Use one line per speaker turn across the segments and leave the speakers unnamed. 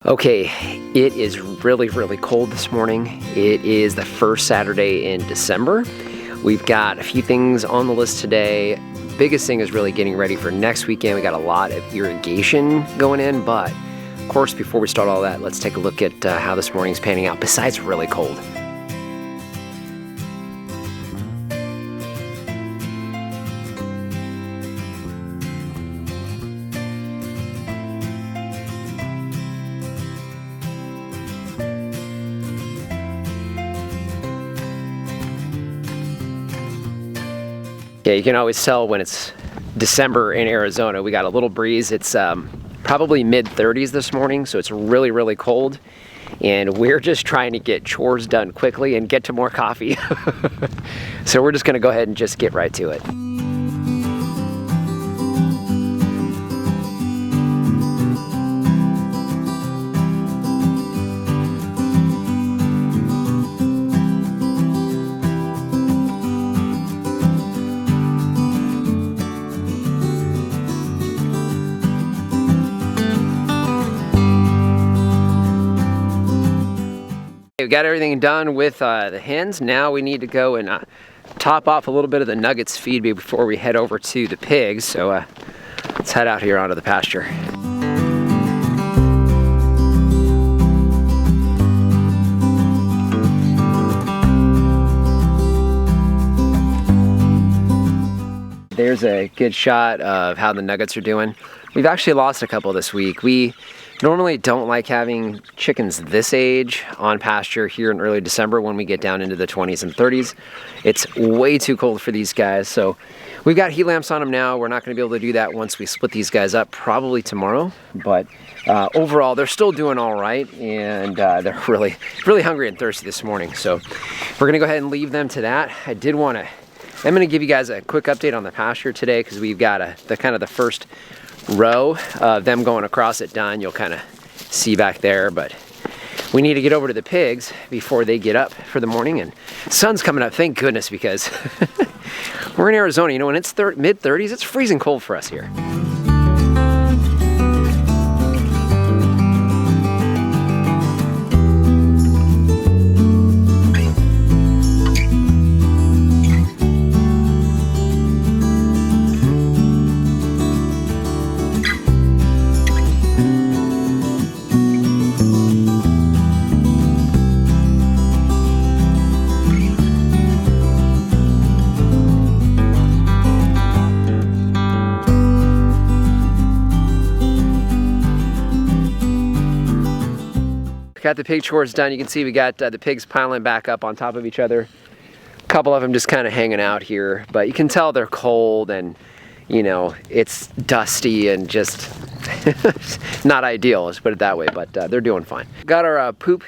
Okay, it is really cold this morning. It is the first Saturday in December. We've got a few things on the list today. Biggest thing is really getting ready for next weekend. We got a lot of irrigation going in, but of course, before we start all that, let's take a look at how this morning's panning out, besides really cold. Yeah, you can always tell when it's December in Arizona. We got a little breeze. It's probably mid-30s this morning, so it's really cold. And we're just trying to get chores done quickly and get to more coffee. So we're just gonna go ahead and just get right to it. We've got everything done with the hens. Now we need to go and top off a little bit of the nuggets feed before we head over to the pigs. So let's head out here onto the pasture. There's a good shot of how the nuggets are doing. We've actually lost a couple this week. We normally don't like having chickens this age on pasture here in early December when we get down into the 20s and 30s. It's way too cold for these guys, so we've got heat lamps on them now. We're not going to be able to do that once we split these guys up, probably tomorrow. But overall, they're still doing all right, and they're really hungry and thirsty this morning. So we're going to go ahead and leave them to that. I'm going to give you guys a quick update on the pasture today because we've got the first row of them going across it done. You'll kind of see back there, but we need to get over to the pigs before they get up for the morning. And sun's coming up, thank goodness, because we're in Arizona. You know, when it's mid-30s, it's freezing cold for us here. Got the pig chores done. You can see we got the pigs piling back up on top of each other. A couple of them just kind of hanging out here, but you can tell they're cold and, you know, it's dusty and just not ideal, let's put it that way, but they're doing fine. Got our poop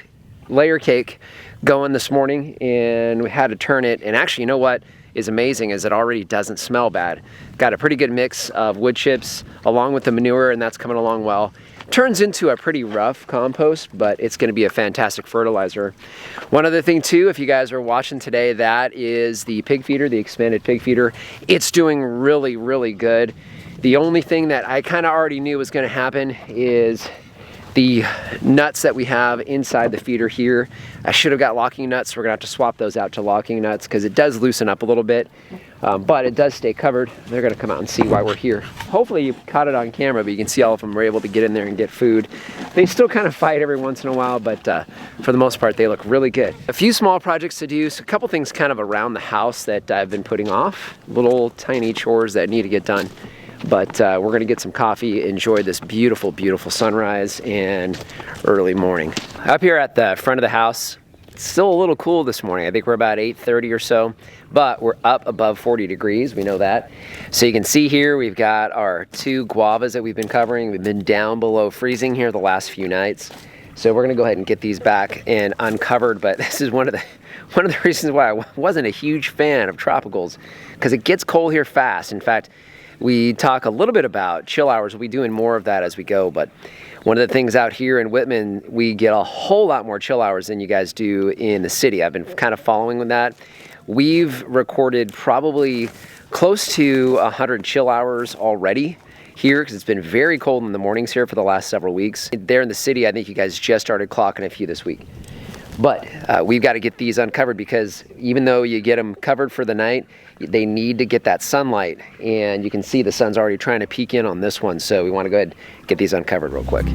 layer cake going this morning, and we had to turn it, and actually, you know what is amazing is it already doesn't smell bad. Got a pretty good mix of wood chips along with the manure, and that's coming along well. Turns into a pretty rough compost, but it's going to be a fantastic fertilizer. One other thing too, if you guys are watching today, that is the pig feeder, the expanded pig feeder. It's doing really good. The only thing that I kind of already knew was going to happen is the nuts that we have inside the feeder here. I should have got locking nuts. We're gonna have to swap those out to locking nuts because it does loosen up a little bit, but it does stay covered. They're gonna come out and see why we're here. Hopefully you caught it on camera, but you can see all of them were able to get in there and get food. They still kind of fight every once in a while, but for the most part, they look really good. A few small projects to do, so a couple things kind of around the house that I've been putting off, little tiny chores that need to get done. But we're gonna get some coffee, enjoy this beautiful sunrise and early morning. Up here at the front of the house, it's still a little cool this morning. I think we're about 8:30 or so, but we're up above 40 degrees, we know that. So you can see here, we've got our 2 guavas that we've been covering. We've been down below freezing here the last few nights. So we're gonna go ahead and get these back and uncovered, but this is one of the reasons why I wasn't a huge fan of tropicals, because it gets cold here fast. In fact, we talk a little bit about chill hours. We'll be doing more of that as we go, but one of the things out here in Whitman, we get a whole lot more chill hours than you guys do in the city. I've been kind of following with that. We've recorded probably close to 100 chill hours already here because it's been very cold in the mornings here for the last several weeks. There in the city, I think you guys just started clocking a few this week. But we've got to get these uncovered because even though you get them covered for the night, they need to get that sunlight. And you can see the sun's already trying to peek in on this one. So we want to go ahead and get these uncovered real quick.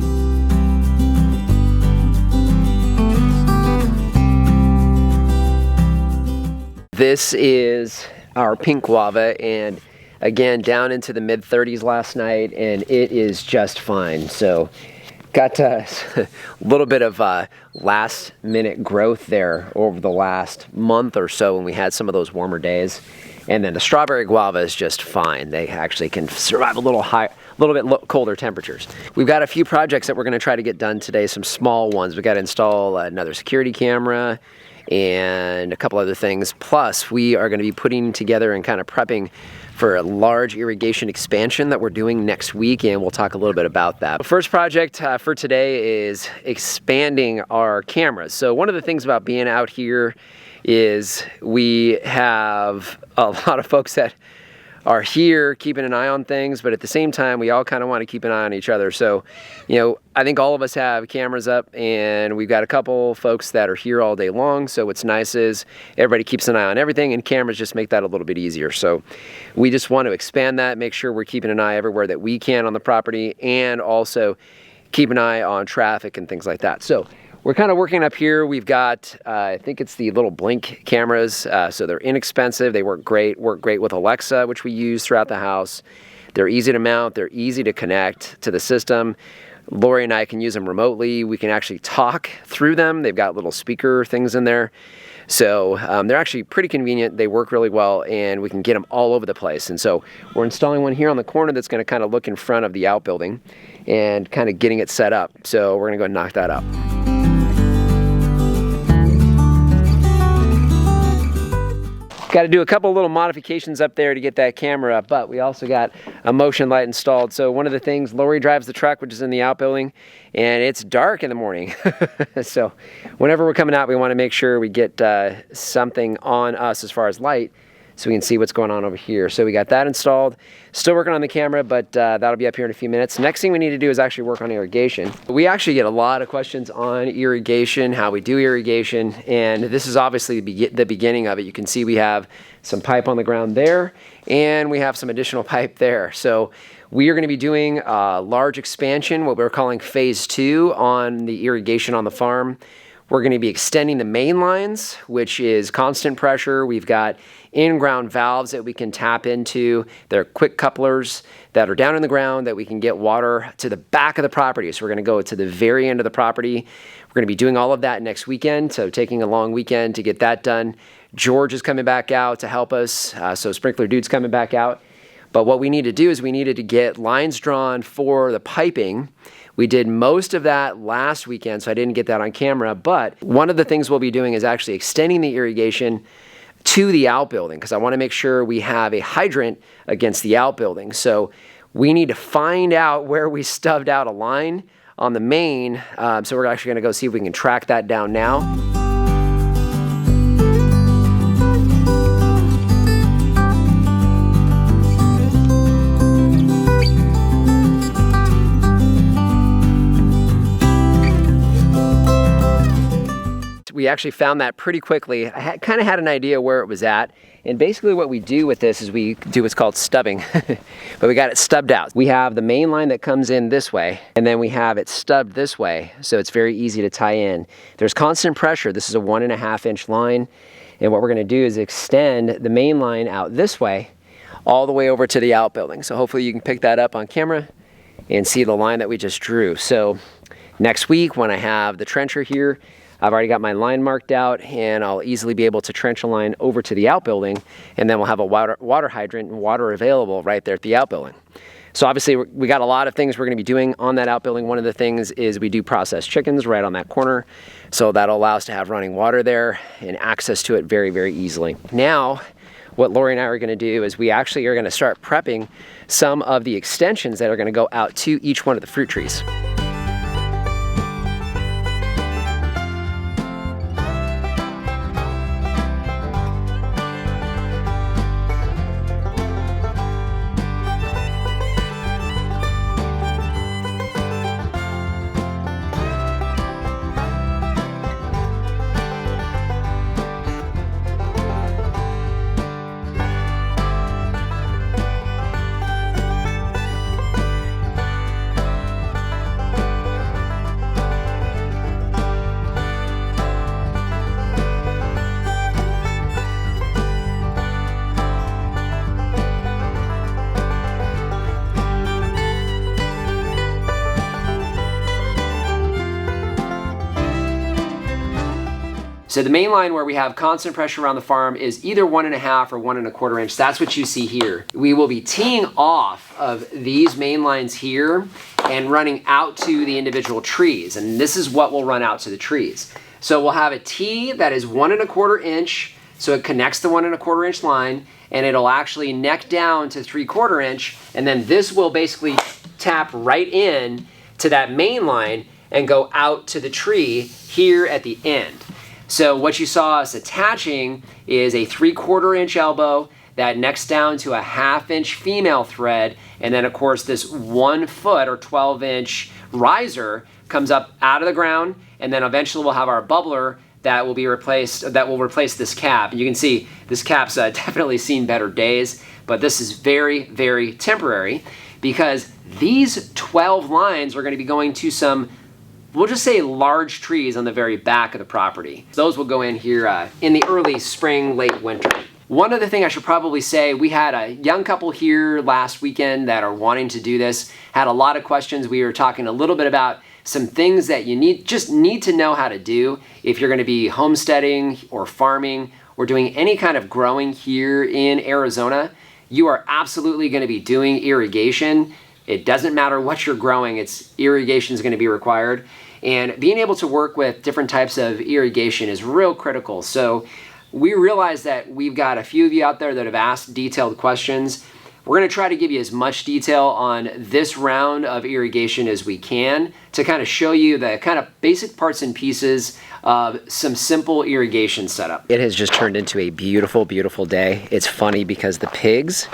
This is our pink guava, and again, down into the mid-30s last night, and it is just fine. So got a little bit of last minute growth there over the last month or so when we had some of those warmer days. And then the strawberry guava is just fine. They actually can survive a little bit colder temperatures. We've got a few projects that we're gonna try to get done today, some small ones. We gotta install another security camera and a couple other things. Plus, we are gonna be putting together and kind of prepping for a large irrigation expansion that we're doing next week, and we'll talk a little bit about that. The first project for today is expanding our cameras. So one of the things about being out here is we have a lot of folks that are here keeping an eye on things, but at the same time, we all kind of want to keep an eye on each other. So, you know, I think all of us have cameras up, and we've got a couple folks that are here all day long. So what's nice is everybody keeps an eye on everything, and cameras just make that a little bit easier. So we just want to expand that, make sure we're keeping an eye everywhere that we can on the property, and also keep an eye on traffic and things like that. So we're kind of working up here. We've got, I think it's the little blink cameras. So they're inexpensive. They work great with Alexa, which we use throughout the house. They're easy to mount. They're easy to connect to the system. Lori and I can use them remotely. We can actually talk through them. They've got little speaker things in there. So they're actually pretty convenient. They work really well, and we can get them all over the place. And so we're installing one here on the corner that's going to kind of look in front of the outbuilding and kind of getting it set up. So we're going to go and knock that up. Got to do a couple little modifications up there to get that camera up, but we also got a motion light installed. So one of the things, Lori drives the truck, which is in the outbuilding, and it's dark in the morning. So whenever we're coming out, we want to make sure we get something on us as far as light so we can see what's going on over here. So we got that installed. Still working on the camera, but that'll be up here in a few minutes. Next thing we need to do is actually work on irrigation. We actually get a lot of questions on irrigation, how we do irrigation, and this is obviously the beginning of it. You can see we have some pipe on the ground there, and we have some additional pipe there. So we are going to be doing a large expansion, what we're calling phase 2 on the irrigation on the farm. We're going to be extending the main lines, which is constant pressure. We've got in-ground valves that we can tap into. They're quick couplers that are down in the ground that we can get water to the back of the property. So we're going to go to the very end of the property. We're going to be doing all of that next weekend, so taking a long weekend to get that done. George is coming back out to help us, so Sprinkler Dude's coming back out. But what we need to do is we needed to get lines drawn for the piping. We did most of that last weekend, so I didn't get that on camera. But one of the things we'll be doing is actually extending the irrigation to the outbuilding, because I want to make sure we have a hydrant against the outbuilding. So we need to find out where we stubbed out a line on the main. So we're actually going to go see if we can track that down now. We actually found that pretty quickly. I kind of had an idea where it was at, and basically what we do with this is we do what's called stubbing, but we got it stubbed out. We have the main line that comes in this way, and then we have it stubbed this way, so it's very easy to tie in. There's constant pressure. This is a 1.5 inch line, and what we're going to do is extend the main line out this way all the way over to the outbuilding. So hopefully you can pick that up on camera and see the line that we just drew. So next week when I have the trencher here, I've already got my line marked out, and I'll easily be able to trench a line over to the outbuilding, and then we'll have a water hydrant and water available right there at the outbuilding. So obviously we got a lot of things we're going to be doing on that outbuilding. One of the things is we do processed chickens right on that corner, so that'll allow us to have running water there and access to it very, very easily. Now, what Lori and I are going to do is we actually are going to start prepping some of the extensions that are going to go out to each one of the fruit trees. So the main line where we have constant pressure around the farm is either 1.5 or 1.25 inch. That's what you see here. We will be teeing off of these main lines here and running out to the individual trees. And this is what will run out to the trees. So we'll have a tee that is 1.25 inch, so it connects the 1.25 inch line, and it'll actually neck down to 3/4 inch, and then this will basically tap right in to that main line and go out to the tree here at the end. So what you saw us attaching is a 3/4 inch elbow that necks down to a 1/2 inch female thread, and then of course this 1 foot or 12 inch riser comes up out of the ground, and then eventually we'll have our bubbler that will be replaced, that will replace this cap. You can see this cap's definitely seen better days, but this is very, very temporary because these 12 lines are going to be going to some, we'll just say, large trees on the very back of the property. Those will go in here in the early spring, late winter. One other thing I should probably say, we had a young couple here last weekend that are wanting to do this, had a lot of questions. We were talking a little bit about some things that you just need to know how to do if you're going to be homesteading or farming or doing any kind of growing here in Arizona. You are absolutely going to be doing irrigation. It doesn't matter what you're growing, irrigation is going to be required. And being able to work with different types of irrigation is real critical. So we realize that we've got a few of you out there that have asked detailed questions. We're going to try to give you as much detail on this round of irrigation as we can to kind of show you the kind of basic parts and pieces of some simple irrigation setup. It has just turned into a beautiful, beautiful day. It's funny because the pigs,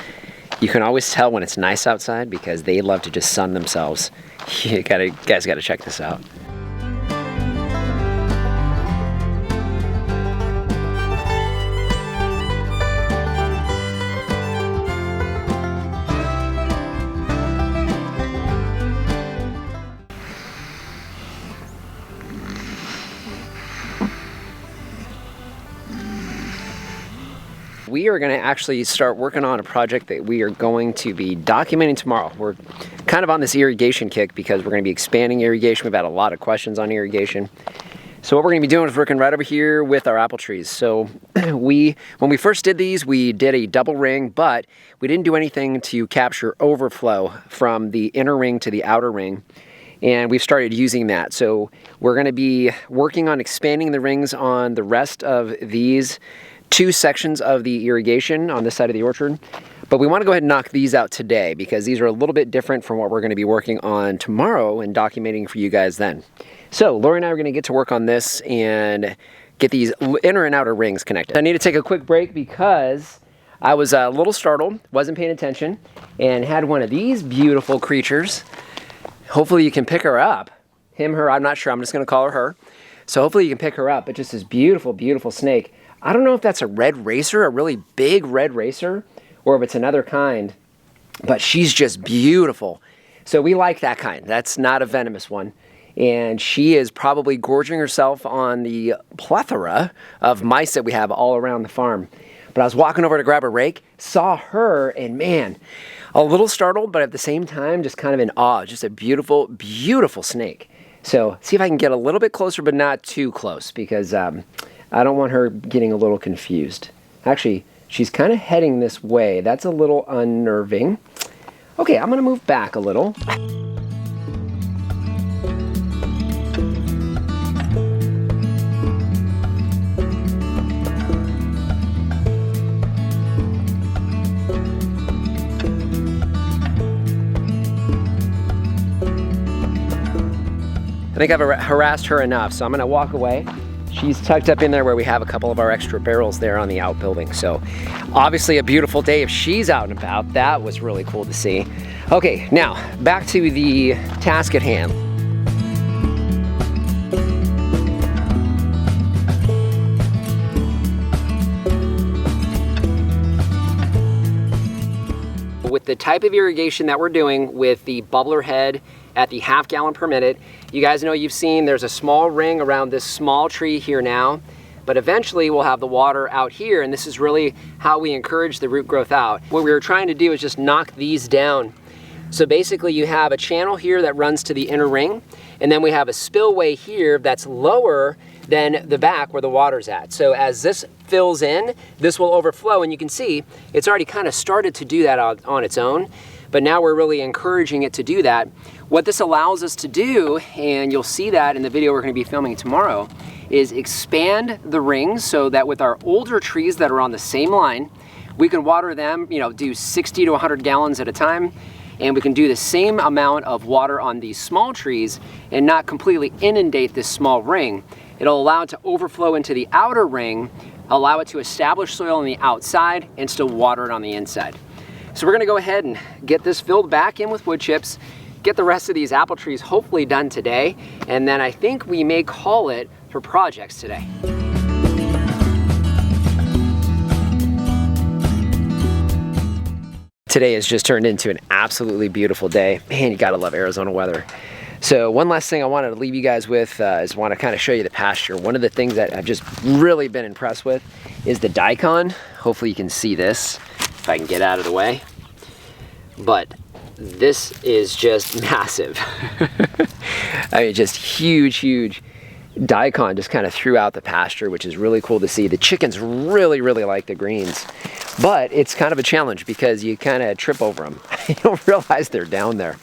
you can always tell when it's nice outside because they love to just sun themselves. You guys gotta check this out. We are going to actually start working on a project that we are going to be documenting tomorrow. We're kind of on this irrigation kick because we're going to be expanding irrigation. We've had a lot of questions on irrigation. So what we're going to be doing is working right over here with our apple trees. So when we first did these, we did a double ring, but we didn't do anything to capture overflow from the inner ring to the outer ring. And we've started using that. So we're going to be working on expanding the rings on the rest of these 2 sections of the irrigation on this side of the orchard. But we want to go ahead and knock these out today because these are a little bit different from what we're going to be working on tomorrow and documenting for you guys then. So Lori and I are going to get to work on this and get these inner and outer rings connected. I need to take a quick break because I was a little startled, wasn't paying attention, and had one of these beautiful creatures. Hopefully you can pick her up. Him, her, I'm not sure. I'm just going to call her her. So hopefully you can pick her up, but just this beautiful, beautiful snake. I don't know if that's a red racer, a really big red racer, or if it's another kind, but she's just beautiful. So we like that kind. That's not a venomous one. And she is probably gorging herself on the plethora of mice that we have all around the farm. But I was walking over to grab a rake, saw her, and man, a little startled, but at the same time, just kind of in awe. Just a beautiful, beautiful snake. So see if I can get a little bit closer, but not too close, because I don't want her getting a little confused. Actually, she's kind of heading this way. That's a little unnerving. Okay, I'm gonna move back a little. I think I've harassed her enough, so I'm gonna walk away. She's tucked up in there where we have a couple of our extra barrels there on the outbuilding. So obviously a beautiful day if she's out and about. That was really cool to see. Okay, now back to the task at hand. With the type of irrigation that we're doing with the bubbler head at the 1/2 gallon per minute, you guys know, you've seen there's a small ring around this small tree here now, but eventually we'll have the water out here, and this is really how we encourage the root growth out. What we were trying to do is just knock these down So basically you have a channel here that runs to the inner ring, and then we have a spillway here that's lower than the back where the water's at. So as this fills in, this will overflow, and you can see it's already kind of started to do that on its own, but now we're really encouraging it to do that. What this allows us to do, and you'll see that in the video we're going to be filming tomorrow, is expand the rings so that with our older trees that are on the same line, we can water them, you know, do 60 to 100 gallons at a time, and we can do the same amount of water on these small trees and not completely inundate this small ring. It'll allow it to overflow into the outer ring, allow it to establish soil on the outside, and still water it on the inside. So we're gonna go ahead and get this filled back in with wood chips, get the rest of these apple trees hopefully done today, and then I think we may call it for projects today. Today has just turned into an absolutely beautiful day. Man, you gotta love Arizona weather. So one last thing I wanted to leave you guys with is want to kind of show you the pasture. One of the things that I've just really been impressed with is the daikon. Hopefully you can see this, if I can get out of the way. But this is just massive. I mean, just huge, huge daikon just kind of throughout the pasture, which is really cool to see. The chickens really, really like the greens. But it's kind of a challenge because you kind of trip over them. You don't realize they're down there.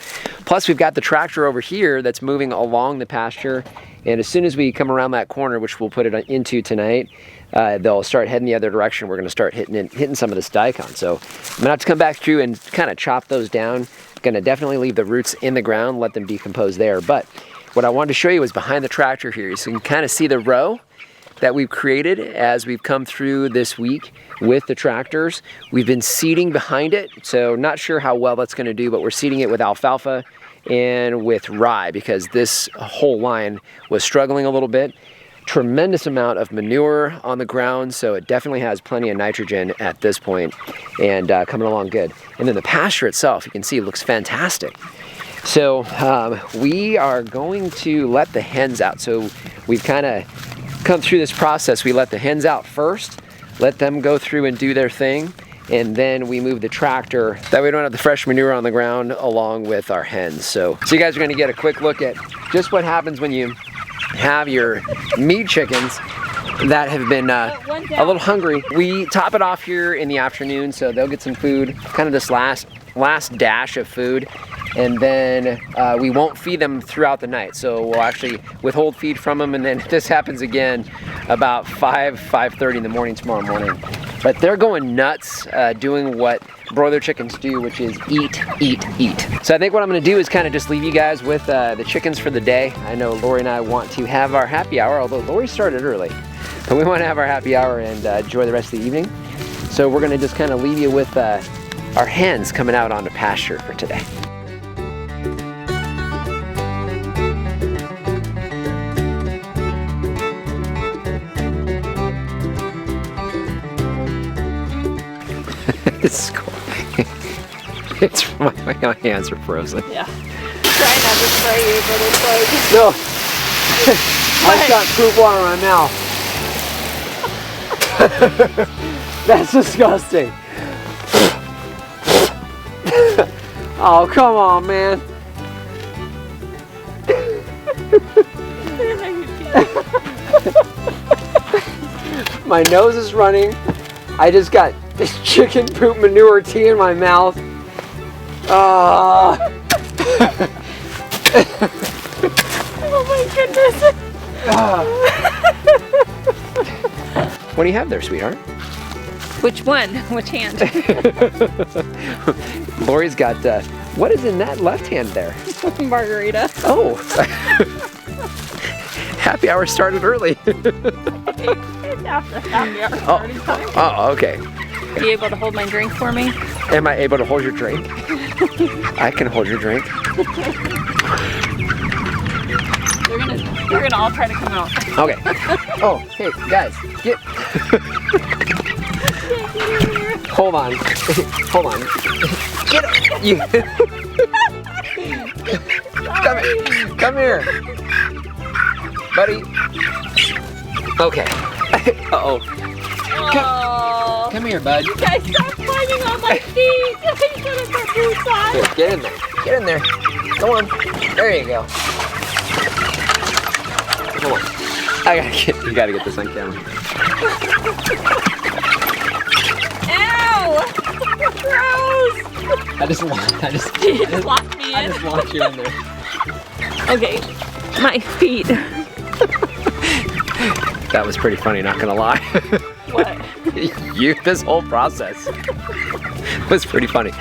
Plus we've got the tractor over here that's moving along the pasture, and as soon as we come around that corner, which we'll put it into tonight, they'll start heading the other direction. We're gonna start hitting some of this daikon. So I'm gonna have to come back through and kind of chop those down. Gonna definitely leave the roots in the ground, let them decompose there. But what I wanted to show you is behind the tractor here. So you can kind of see the row that we've created as we've come through this week with the tractors. We've been seeding behind it, so not sure how well that's gonna do, but we're seeding it with alfalfa and with rye because this whole line was struggling a little bit. Tremendous amount of manure on the ground, so it definitely has plenty of nitrogen at this point and coming along good. And then the pasture itself, you can see, looks fantastic. So we are going to let the hens out. So we've kind of come through this process. We let the hens out first, let them go through and do their thing, and then we move the tractor. That way we don't have the fresh manure on the ground along with our hens. So you guys are gonna get a quick look at just what happens when you have your meat chickens that have been a little hungry. We top it off here in the afternoon, so they'll get some food, kind of this last dash of food, and then we won't feed them throughout the night. So we'll actually withhold feed from them, and then this happens again about 5:30 in the morning tomorrow morning. But they're going nuts doing what broiler chickens do, which is eat, eat, eat. So I think what I'm gonna do is kind of just leave you guys with the chickens for the day. I know Lori and I want to have our happy hour, although Lori started early. But we want to have our happy hour and enjoy the rest of the evening. So we're gonna just kind of leave you with our hens coming out onto pasture for today. It's cool. It's my hands are frozen.
Yeah. Trying not to spray you, but it's like
no. I've got poop water in my mouth. That's disgusting. Oh, come on, man. My nose is running. I just got this chicken poop manure tea in my mouth.
oh my goodness.
What do you have there, sweetheart?
Which one? Which hand?
Lori's got, what is in that left hand there?
Margarita.
Oh. Happy hour started early.
It's after happy hour starting time.
Oh, okay.
Are you able to hold my drink for me?
Am I able to hold your drink? I can hold your drink.
They're gonna all try to come out.
Okay. Oh, hey, guys, get. Hold on. Hold on. Get up. You. Come here. Buddy. Okay. Uh-oh. Come here, bud.
You guys stop climbing on my feet. You should have put boots on.
Here, get in there. Get in there. Come on. There you go. Come on. You gotta get this on camera.
Ow! Gross!
I just
You just locked me in.
I just locked you in there.
Okay, my feet.
That was pretty funny, not gonna lie.
What?
This whole process was pretty funny.